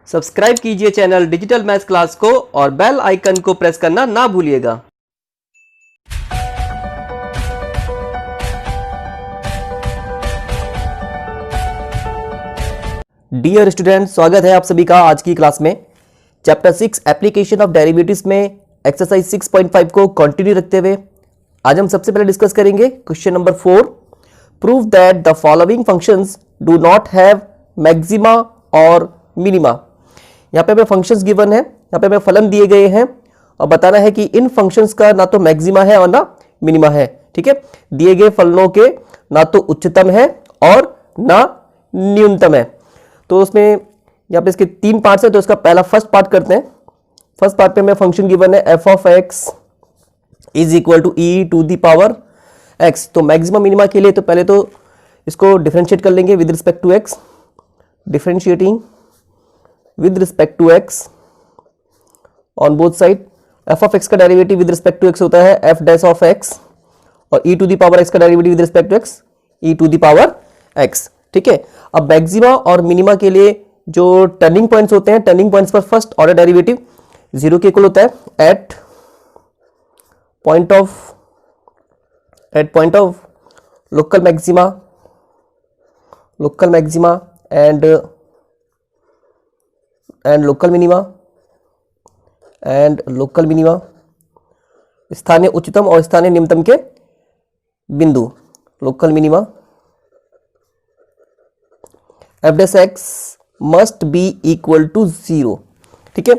Subscribe कीजिए channel digital maths class को और बेल आइकन को प्रेस करना ना भूलिएगा। डियर स्टूडेंट, स्वागत है आप सभी का आज की क्लास में। चैप्टर 6 एप्लीकेशन ऑफ डेरिवेटिव्स में एक्सरसाइज 6.5 को कंटिन्यू रखते हुए आज हम सबसे पहले डिस्कस करेंगे question number 4। Prove that the following functions do not have maxima और मिनिमा। यहाँ पे हमें फंक्शंस गिवन है, यहाँ पे हमें फलन दिए गए हैं और बताना है कि इन फंक्शंस का ना तो मैक्सिमा है और ना मिनिमा है। ठीक है, दिए गए फलनों के ना तो उच्चतम है और ना न्यूनतम है। तो उसमें यहाँ पे इसके 3 पार्ट्स है, तो इसका पहला फर्स्ट पार्ट करते हैं। फर्स्ट पार्ट पे हमें फंक्शन गिवन है f of x is equal to e to the power x. तो मैक्सिमम मिनिमा के लिए तो पहले तो इसको डिफरेंशिएट कर लेंगे with respect to x. Differentiating with respect to x on both side. F of x का derivative with respect to x होता है एफ डैश ऑफ एक्स और e to the power x का derivative with respect to x E to the power x. ठीक है, अब maxima और minima के लिए जो टर्निंग पॉइंट्स होते हैं, टर्निंग पॉइंट्स पर फर्स्ट ऑर्डर डेरिवेटिव 0 के इक्वल होता है at point of local maxima and local minima स्थानीय उच्चतम और स्थानीय निम्नतम के बिंदु। Local minima f dash x must be equal to 0। ठीक है,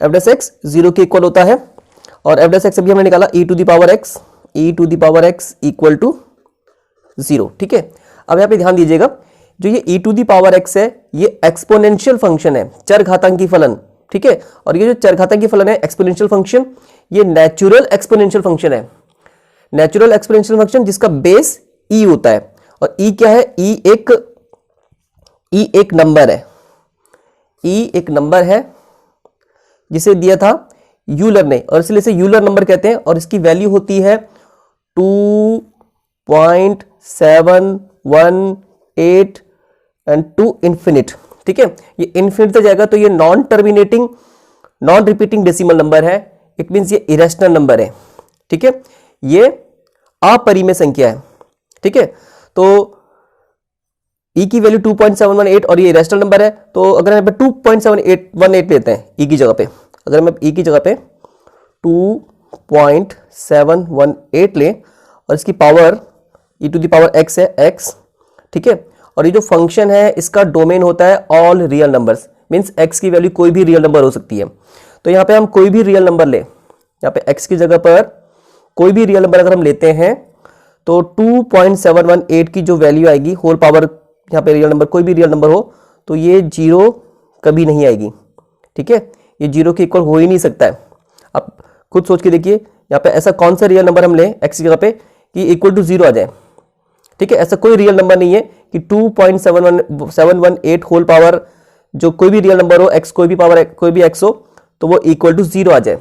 एफ डैश एक्स 0 के इक्वल होता है और एफ डैश एक्स अभी हमने निकाला e to the power x equal to 0। ठीक है, अब यहाँ पे ध्यान दीजिएगा, जो ये e to the power x है ये एक्सपोनेंशियल फंक्शन है, चरघातांकी फलन। ठीक है, और ये जो चरघातांकी फलन है एक्सपोनेंशियल फंक्शन, ये नेचुरल एक्सपोनेंशियल फंक्शन है। नेचुरल एक्सपोनेंशियल फंक्शन जिसका बेस e होता है। और e क्या है? e एक नंबर है। e एक नंबर है जिसे दिया था यूलर ने, और इसलिए इसे यूलर नंबर कहते हैं। और इसकी वैल्यू होती है 2.718 एंड टू इंफिनिट। ठीक है, ये इंफिनिट तक जाएगा तो ये नॉन रिपीटिंग डेसिमल नंबर है। इट मींस ये इरेशनल नंबर है। ठीक है, ये अपरिमेय संख्या है। ठीक है, तो e की वैल्यू 2.718 और ये इरेशनल नंबर है। तो अगर हम 2.718 लेते हैं e की जगह पे, अगर हम e की जगह पे 2.718 लें और इसकी power e to the power x है x। ठीक है, और ये जो फंक्शन है इसका डोमेन होता है all real numbers, means x की वैल्यू कोई भी रियल नंबर हो सकती है। तो यहाँ पे हम कोई भी रियल नंबर ले, यहाँ पे x की जगह पर कोई भी रियल नंबर अगर हम लेते हैं तो 2.718 की जो वैल्यू आएगी होल पावर, यहाँ पे रियल नंबर कोई भी रियल नंबर हो तो ये 0 कभी नहीं आएगी। ठीक है, ये 0 के इक्वल हो ही नहीं सकता है। आप खुद सोच के देखिए, यहाँ पे ऐसा कौन सा रियल नंबर हम लें x की जगह पे कि इक्वल टू 0 आ जाए। ठीक है, ऐसा कोई रियल नंबर नहीं है कि 2.718 होल पावर जो कोई भी रियल नंबर हो x, कोई भी पावर कोई भी x हो तो वो इक्वल टू 0 आ जाए।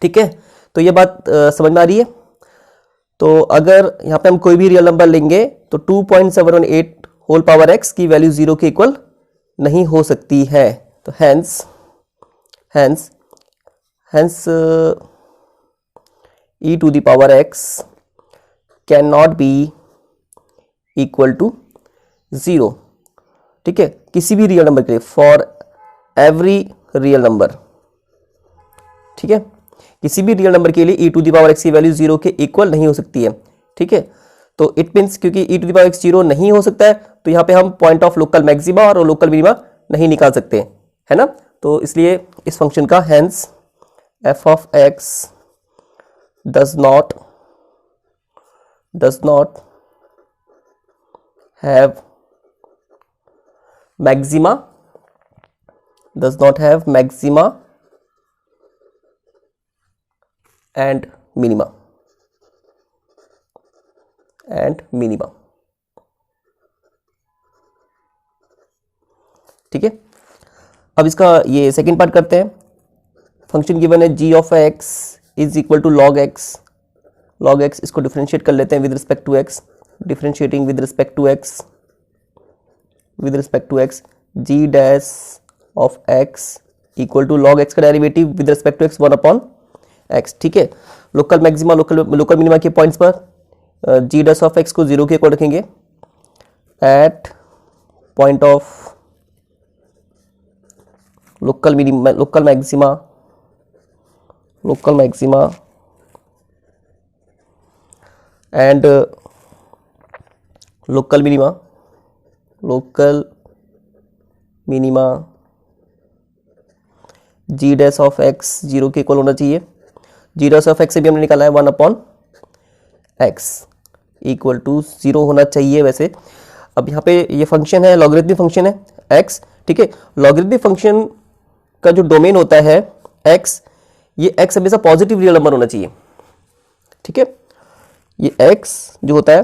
ठीक है, तो ये बात समझ में आ रही है। तो अगर यहाँ पे हम कोई भी रियल नंबर लेंगे तो 2.718 होल पावर x की वैल्यू 0 के इक्वल नहीं हो सकती है। तो hence e to the power x can not be equal to 0। ठीक है, किसी भी रियल नंबर के लिए, फॉर एवरी रियल नंबर। ठीक है, किसी भी रियल नंबर के लिए e to the power x की वैल्यू 0 के इक्वल नहीं हो सकती है। ठीक है, तो इट मीन्स क्योंकि e to the power x 0 नहीं हो सकता है तो यहाँ पे हम पॉइंट ऑफ लोकल मैक्सिमा और लोकल मिनिमा नहीं निकाल सकते, है ना। तो इसलिए इस फंक्शन का hence f of x does not have maxima and minima। ठीक है, अब इसका ये सेकंड पार्ट करते हैं। फंक्शन गिवन है g of x is equal to log x। इसको डिफरेंशिएट कर लेते हैं with respect to x। Differentiating with respect to x g dash of x equal to log x का derivative with respect to x 1/x, ठीक है। Local maxima local minima के points पर g dash of x को 0 के equal रखेंगे at point of local maxima and local minima g dash of x 0 के equal होना चाहिए। जी डैश ऑफ एक्स से भी हमने निकाला है 1/x इक्वल टू 0 होना चाहिए वैसे। अब यहाँ पे ये फंक्शन है, लॉगरिथमिक फंक्शन है x, ठीक है। लॉगरिथमिक फंक्शन का जो डोमेन होता है x, ये x हमेशा पॉजिटिव रियल नंबर होना चाहिए, ठीक है। ये x जो होता है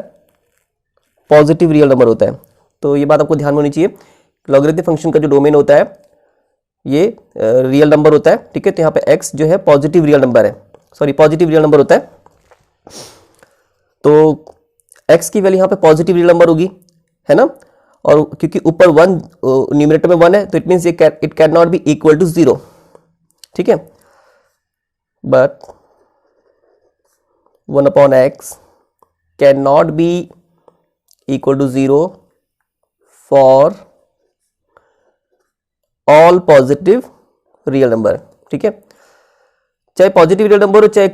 पॉजिटिव रियल नंबर होता है, तो ये बात आपको ध्यान में होनी चाहिए। लॉगरिथमिक फंक्शन का जो डोमेन होता है ये रियल नंबर होता है, ठीक है। तो यहाँ पे x जो है पॉजिटिव रियल नंबर है, पॉजिटिव रियल नंबर होता है। तो x की वैल्यू यहाँ पे पॉजिटिव रियल नंबर होगी, है ना। और क्योंकि ऊपर 1 न्यूमरेटर में 1 है, तो it means it can not be equal to 0, ठीक है। But 1/x can not be equal to 0 for all positive real number, ठीक है। चाहे पॉजिटिव रियल नंबर हो चाहे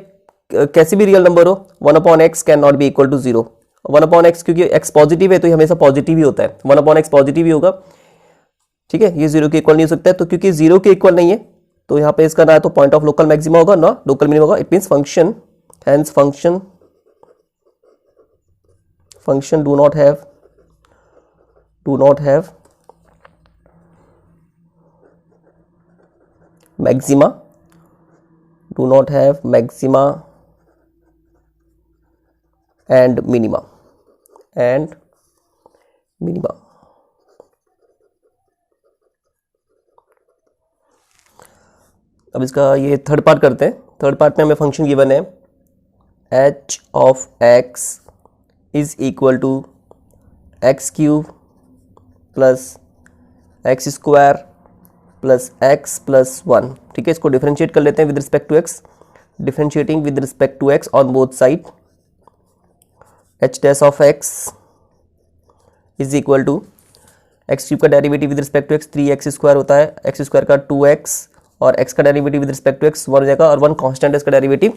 कैसी भी रियल नंबर हो, 1/x can not be equal to 0। 1/x क्योंकि x पॉजिटिव है तो ये हमेशा पॉजिटिव ही होता है, 1/x पॉजिटिव ही होगा, ठीक है। ये 0 के इक्वल नहीं हो सकता है, तो क्योंकि 0 के इक्वल नहीं है तो यहाँ पे इसका ना तो पॉइंट ऑफ लोकल मैक्सिमा होगा ना लोकल मिनिमा होगा। It means function do not have maxima and minima अब इसका ये थर्ड पार्ट करते हैं। थर्ड पार्ट में हमें फंक्शन गिवन है h of x is equal to x cube plus x square plus x plus 1, ठीक है। इसको डिफरेंशिएट कर लेते हैं with respect to x, differentiating with respect to x on both side. h dash of x is equal to x cube का derivative with respect to x 3x square होता है, x square का 2x और x का derivative with respect to x 1 हो जाएगा और 1 constant है, इसका डेरिवेटिव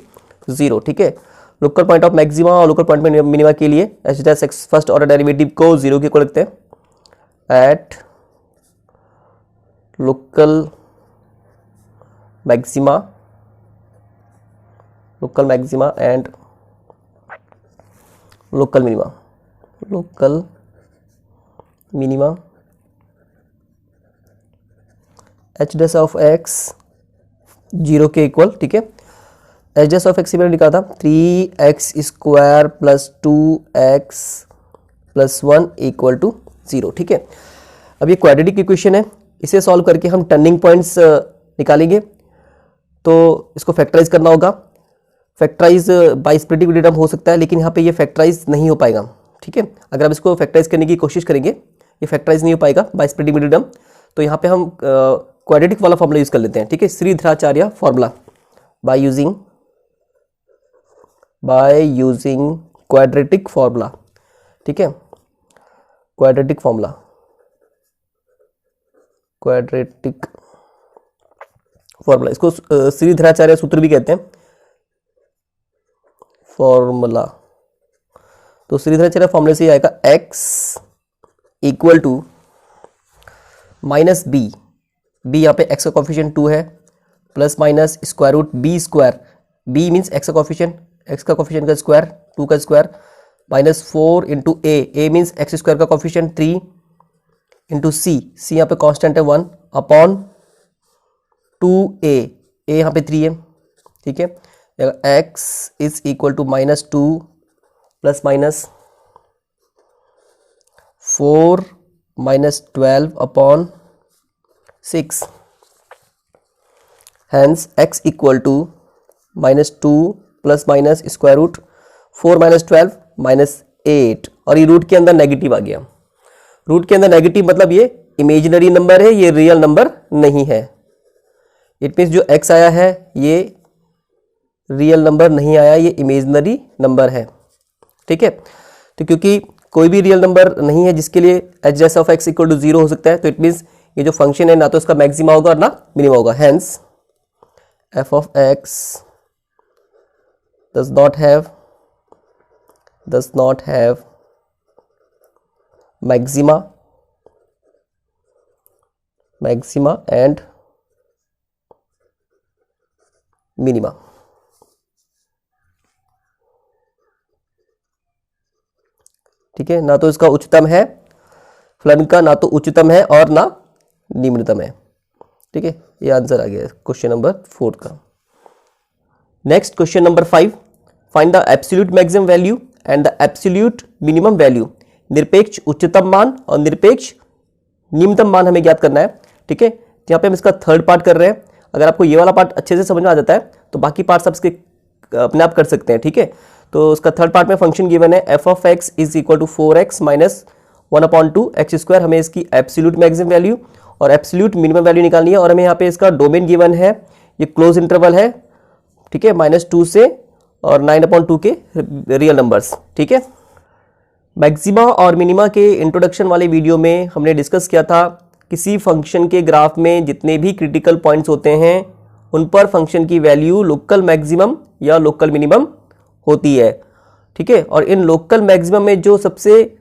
0, ठीक है। लोकल पॉइंट ऑफ मैक्सिमा और लोकल पॉइंट मिनिमा के लिए h dash x first order derivative को 0 के इक्वल रखते हैं at local maxima and local minima h dash of x 0 के इक्वल, ठीक है। h डैश ऑफ x से मैंने लिखा था 3x square plus 2x plus 1 equal to 0, ठीक है। अब ये क्वाड्रेटिक इक्वेशन है, इसे सॉल्व करके हम टर्निंग पॉइंट्स निकालेंगे। तो इसको फैक्टराइज करना होगा। फैक्टराइज बाय स्प्लिटिंग मिडियम हो सकता है, लेकिन यहाँ पे ये फैक्टराइज नहीं हो पाएगा, ठीक है। अगर आप इसको फैक्टराइज करने की कोशिश करेंगे ये फैक्टराइज नहीं हो पाएगा बाय स्प्लिटिंग मिडियम। तो यहाँ पे हम क्वाड्रेटिक वाला फॉर्मूला यूज कर लेते हैं, ठीक है। Shridharacharya formula by using quadratic formula, ठीक है। क्वाड्रेटिक फॉर्मूला इसको श्रीधराचार्य सूत्र भी कहते हैं, फॉर्मूला। तो श्रीधराचार्य फॉर्मूले से आएगा x equal to minus b यहाँ पे x का कॉफिशिएंट 2 है, plus minus square root b square, b means x का कॉफिशिएंट, x का कॉफिशिएंट का स्क्वायर 2 का square, minus 4 into a means x square का कॉफिशिएंट 3 इंटू c यहाँ पे कांस्टेंट है 1 अपॉन 2a यहाँ पे 3 है, ठीक है। x is equal to minus 2 plus minus 4 minus 12 upon 6, hence x equal to minus 2 plus minus square root 4 minus 12 minus 8, और ये रूट के अंदर नेगेटिव आ गया। रूट के अंदर नेगेटिव मतलब ये इमेजिनरी नंबर है, ये रियल नंबर नहीं है। इट मीन्स जो x आया है ये रियल नंबर नहीं आया, ये इमेजिनरी नंबर है। ठीक है, तो क्योंकि कोई भी रियल नंबर नहीं है जिसके लिए h dash of x equal to 0 हो सकता है, तो इट मीन्स ये जो फंक्शन है ना तो इसका मैक्सिमा होगा और ना मिनिमा होगा। Hence F of x does not have maxima and minima। ठीक है, ना तो इसका उच्चतम है फलन का, ना तो उच्चतम है और ना निम्नतम है। ठीक है, ये आंसर आ गया क्वेश्चन नंबर 4 का। Next question number 5, find the absolute maximum value and the absolute minimum value. निरपेक्ष उच्चतम मान और निरपेक्ष निम्नतम मान हमें ज्ञात करना है। ठीक है, तो यहाँ पे हम इसका थर्ड पार्ट कर रहे हैं। अगर आपको ये वाला पार्ट अच्छे से समझ में आ जाता है तो बाकी पार्ट्स आप इसके अपने आप कर सकते हैं। ठीक है, तो उसका थर्ड पार्ट में फंक्शन गिवन है f of x is equal to 4x minus 1/2 x square. हमें इसकी एब्सोल्यूट मैक्सिमम वैल्यू और एब्सोल्यूट मिनिमम वैल्यू निकालनी है और हमें यहाँ पे इसका डोमेन गिवन है, ये क्लोज इंटरवल है। ठीक है, -2 से और 9/2 के रियल नंबर्स। ठीक है, मैक्सिमा और मिनिमा के इंट्रोडक्शन वाले वीडियो में हमने डिस्कस किया था किसी फंक्शन के ग्राफ में जितने भी क्रिटिकल पॉइंट्स होते हैं उन पर फंक्शन की वैल्यू लोकल मैक्सिमम या लोकल मिनिमम होती है। ठीक है, और इन लोकल मैक्सिमम में जो सबसे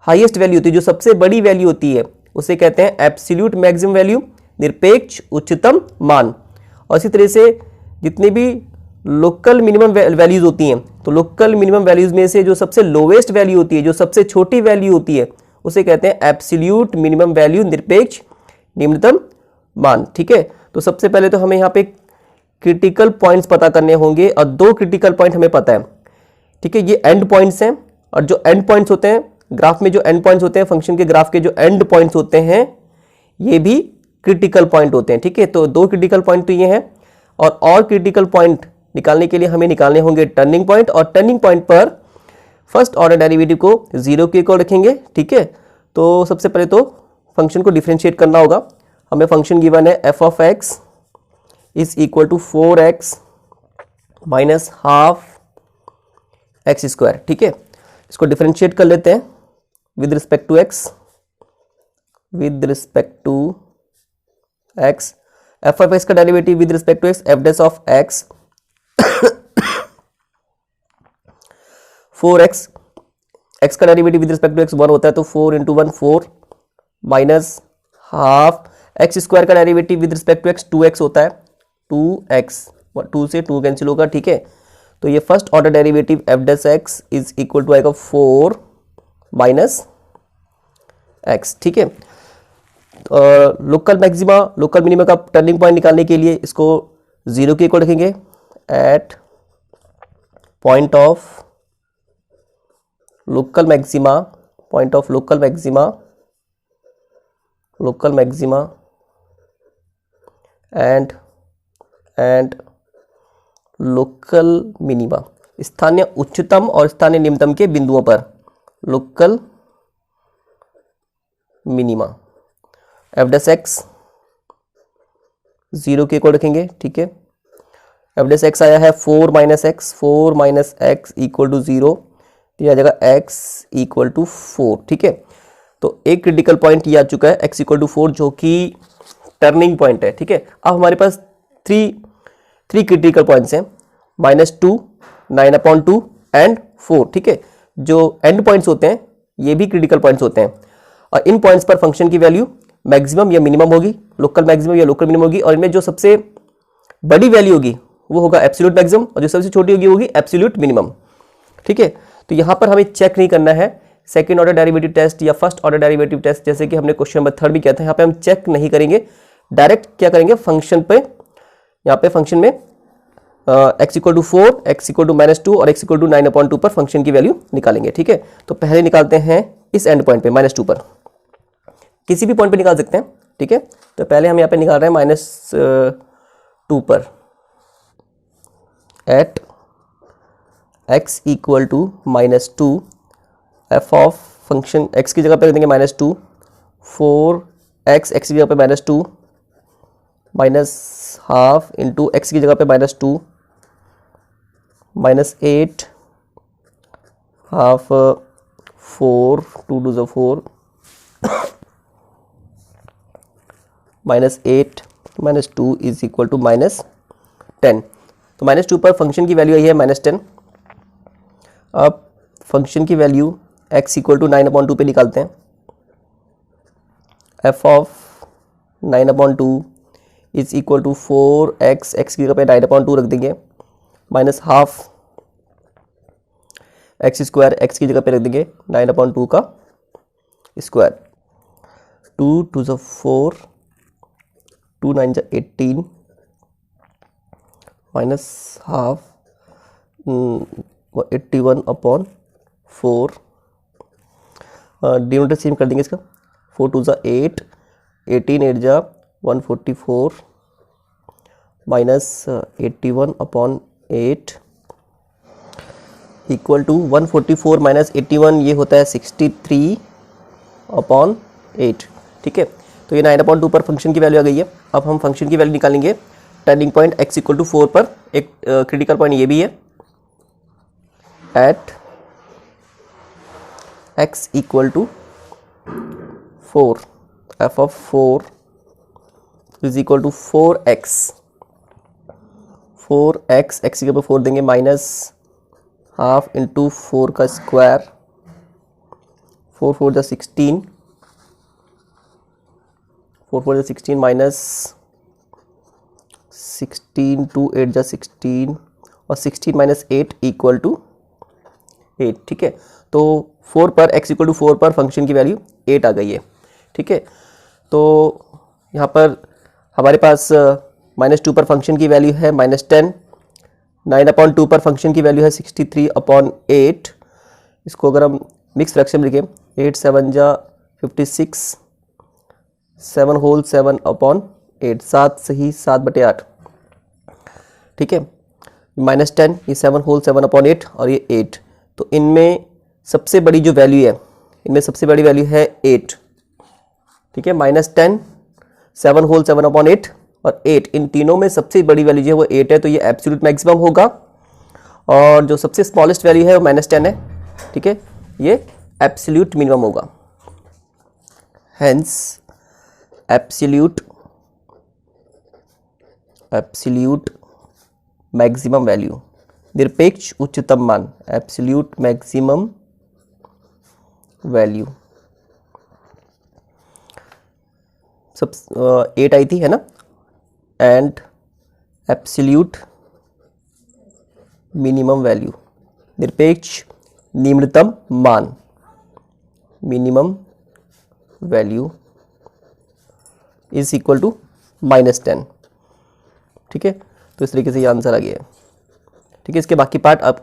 हाईएस्ट वैल्यू होती है, जो सबसे बड़ी वैल्यू होती है, उसे कहते हैं एब्सोल्यूट मैक्सिमम वैल्यू, निरपेक्ष उच्चतम मान। और इसी तरह से जितनी भी लोकल मिनिमम वैल्यूज होती हैं, तो लोकल मिनिमम वैल्यूज में से जो सबसे लोवेस्ट वैल्यू होती है, जो सबसे छोटी वैल्यू होती है, उसे कहते हैं एब्सोल्यूट मिनिमम वैल्यू, निरपेक्ष निम्नतम मान। ठीक है, तो सबसे पहले तो हमें यहाँ पे क्रिटिकल पॉइंट्स पता करने होंगे और 2 क्रिटिकल पॉइंट हमें पता है। ठीक है, ये एंड पॉइंट्स हैं और जो एंड पॉइंट्स होते हैं ग्राफ में, जो एंड पॉइंट्स होते हैं फंक्शन के ग्राफ के, जो एंड पॉइंट्स होते हैं ये भी क्रिटिकल पॉइंट होते हैं। ठीक है, तो 2 क्रिटिकल पॉइंट तो ये हैं और क्रिटिकल पॉइंट निकालने के लिए हमें निकालने होंगे टर्निंग पॉइंट, और टर्निंग पॉइंट पर फर्स्ट ऑर्डर डेरिवेटिव को 0 के इक्वल रखेंगे। ठीक है, तो सबसे पहले तो फंक्शन को डिफरेंशिएट करना होगा। हमें फंक्शन गिवन है f of x is equal to 4x minus half x square. ठीक है, इसको डिफरेंशिएट कर लेते हैं with respect to x, f of x का derivative with respect to x, f dash of x 4x, x का derivative with respect to x 1 होता है, तो 4 × 1 4 माइनस हाफ एक्स स्क्वायर का derivative with respect to x 2x होता है, 2x, 2 से 2 cancel होगा। ठीक है, तो ये first order derivative f dash x is equal to आएगा 4 माइनस x। ठीक है, लोकल मैक्सिमा लोकल मिनिमा का टर्निंग पॉइंट निकालने के लिए इसको 0 के इक्वल रखेंगे at point of local maxima and local minima, स्थानीय उच्चतम और स्थानीय निम्नतम के बिंदुओं पर local minima. F dash x 0 के इक्वल रखेंगे। ठीक है, एफ डैश एक्स आया है 4 माइनस एक्स इक्वल टू 0, तो यह आ जाएगा x इक्वल टू 4। ठीक है, तो एक क्रिटिकल पॉइंट ये आ चुका है x इक्वल टू 4 जो कि टर्निंग पॉइंट है। ठीक है, अब हमारे पास थ्री क्रिटिकल पॉइंट्स हैं, -2, 9/2 एंड 4। ठीक है, जो एंड पॉइंट्स होते हैं ये भी क्रिटिकल पॉइंट्स होते हैं और इन पॉइंट्स पर फंक्शन की वैल्यू मैक्सिमम या मिनिमम होगी, लोकल मैक्सिमम या लोकल मिनिमम होगी, और इनमें जो सबसे बड़ी वैल्यू होगी वो होगा एब्सोल्यूट मैक्सिमम और जो सबसे छोटी होगी एब्सोल्यूट मिनिमम। ठीक है, तो यहां पर हमें चेक नहीं करना है सेकंड ऑर्डर डेरिवेटिव टेस्ट या फर्स्ट ऑर्डर डेरिवेटिव टेस्ट, जैसे कि हमने क्वेश्चन नंबर 3 भी किया था। यहाँ पे हम चेक नहीं करेंगे, डायरेक्ट क्या करेंगे फंक्शन पे, यहाँ पे फंक्शन में x equal to 4, x equal to -2 और x इक्वल टू 9/2 पर फंक्शन की वैल्यू निकालेंगे। ठीक है, तो पहले निकालते हैं इस एंड पॉइंट पे -2 पर, किसी भी पॉइंट पे निकाल सकते हैं। ठीक है, तो पहले हम यहाँ पे निकाल रहे हैं -2 पर at x equal to -2, f of function x की जगह पे रख देंगे -2, 4 एक्स एक्स की जगह पे -2 माइनस हाफ इंटू एक्स की जगह पे -2 -8 हाफ 4 2 2 4 -8 -2 इज इक्वल टू -10। तो -2 पर फंक्शन की वैल्यू आई है -10। अब फंक्शन की वैल्यू x इक्वल टू 9/2 पे निकालते हैं। f of 9/2 is equal to 4x x की जगह पे 9/2 रख देंगे minus half x square x की जगह पे रख देंगे 9/2 का square. 2 2 4 2 9 18 minus half 81/4 denominator same कर देंगे इसका। 4 2 8 18 8 144 माइनस 81/8 इक्वल टू 144 माइनस 81 ये होता है 63/8। ठीक है, तो ये 9/2 पर फंक्शन की वैल्यू आ गई है। अब हम फंक्शन की वैल्यू निकालेंगे turning point x equal to 4 पर। एक क्रिटिकल पॉइंट ये भी है at x equal to 4 f of 4 is equal to 4x x की जगह 4 देंगे माइनस हाफ इंटू 4 का स्क्वायर 4 4 जा 16 4 4 जा 16 माइनस 16 2 8 जा 16 और 16 माइनस 8 इक्वल टू 8। ठीक है, तो 4 पर x इक्वल टू 4 पर फंक्शन की वैल्यू 8 आ गई है। ठीक है, तो यहाँ पर हमारे पास -2 पर फंक्शन की वैल्यू है -10। 9/2 पर फंक्शन की वैल्यू है 63/8। इसको अगर हम मिक्स फ्रैक्शन में लिखें 8 7 जा 56 7 होल 7/8 7 सही 7/8। ठीक है, -10 ये 7 होल 7/8 और ये 8। तो इनमें सबसे बड़ी जो वैल्यू है इनमें सबसे बड़ी वैल्यू है 8। ठीक है, -10 7 होल 7/8 और 8 इन तीनों में सबसे बड़ी वैल्यू जो है वो 8 है। तो ये एब्सोल्यूट मैक्सिमम होगा और जो सबसे स्मॉलेस्ट वैल्यू है वो -10 है। ठीक है, ये एब्सोल्यूट मिनिमम होगा। हेंस एब्सोल्यूट मैक्सिमम वैल्यू निरपेक्ष उच्चतम मान एब्सोल्यूट मैक्सिमम वैल्यू सब 8 आई थी है ना, एंड एब्सोल्यूट मिनिमम वैल्यू निरपेक्ष निम्नतम मान minimum value is equal to -10। ठीक है, तो इस तरीके से ये आंसर आ गया है। ठीक है, इसके बाकी पार्ट आप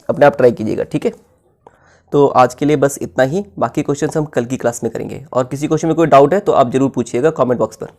अपने आप ट्राई कीजिएगा। ठीक है, तो आज के लिए बस इतना ही। बाकी क्वेश्चंस हम कल की क्लास में करेंगे और किसी क्वेश्चन में कोई डाउट है तो आप जरूर पूछिएगा कमेंट बॉक्स पर।